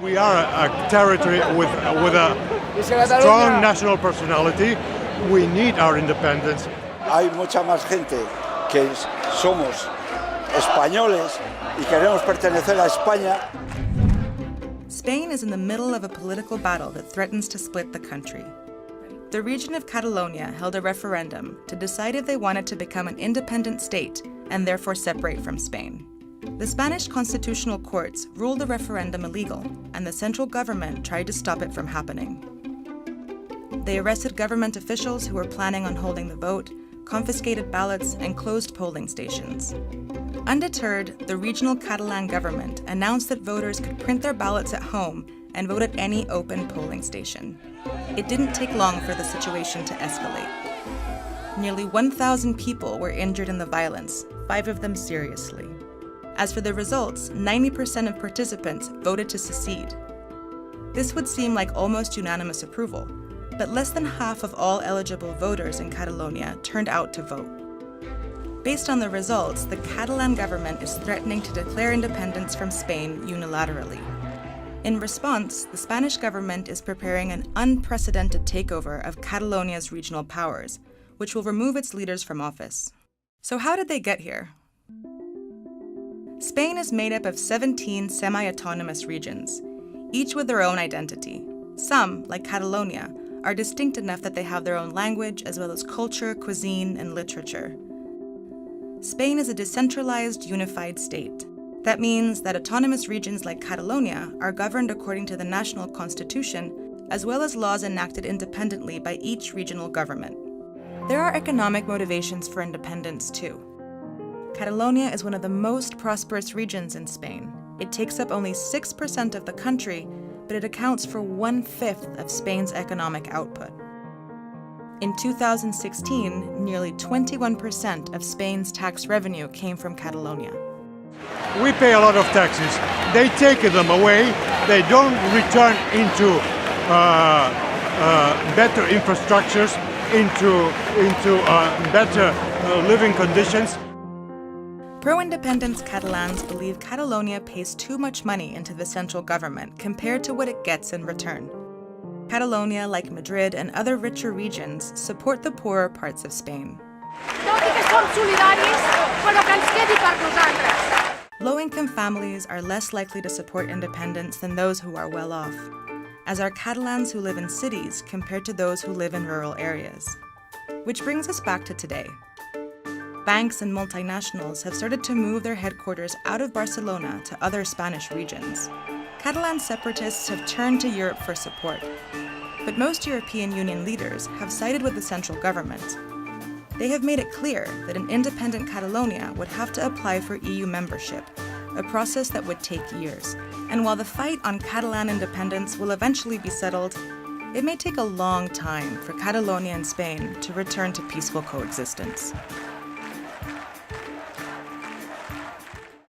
We are a territory with a strong national personality. We need our independence. Hay mucha más gente que somos españoles y queremos pertenecer a España. Spain is in the middle of a political battle that threatens to split the country. The region of Catalonia held a referendum to decide if they wanted to become an independent state and therefore separate from Spain. The Spanish constitutional courts ruled the referendum illegal, and the central government tried to stop it from happening. They arrested government officials who were planning on holding the vote, confiscated ballots, and closed polling stations. Undeterred, the regional Catalan government announced that voters could print their ballots at home and vote at any open polling station. It didn't take long for the situation to escalate. Nearly 1,000 people were injured in the violence, 5 of them seriously. As for the results, 90% of participants voted to secede. This would seem like almost unanimous approval, but less than half of all eligible voters in Catalonia turned out to vote. Based on the results, the Catalan government is threatening to declare independence from Spain unilaterally. In response, the Spanish government is preparing an unprecedented takeover of Catalonia's regional powers, which will remove its leaders from office. So how did they get here? Spain is made up of 17 semi-autonomous regions, each with their own identity. Some, like Catalonia, are distinct enough that they have their own language as well as culture, cuisine, and literature. Spain is a decentralized, unified state. That means that autonomous regions like Catalonia are governed according to the national constitution, as well as laws enacted independently by each regional government. There are economic motivations for independence, too. Catalonia is one of the most prosperous regions in Spain. It takes up only 6% of the country, but it accounts for 1/5 of Spain's economic output. In 2016, nearly 21% of Spain's tax revenue came from Catalonia. We pay a lot of taxes. They take them away. They don't return into better infrastructures, into better living conditions. Pro-independence Catalans believe Catalonia pays too much money into the central government compared to what it gets in return. Catalonia, like Madrid and other richer regions, support the poorer parts of Spain. Low-income families are less likely to support independence than those who are well off, as are Catalans who live in cities compared to those who live in rural areas. Which brings us back to today. Banks and multinationals have started to move their headquarters out of Barcelona to other Spanish regions. Catalan separatists have turned to Europe for support, but most European Union leaders have sided with the central government. They have made it clear that an independent Catalonia would have to apply for EU membership, a process that would take years. And while the fight on Catalan independence will eventually be settled, it may take a long time for Catalonia and Spain to return to peaceful coexistence.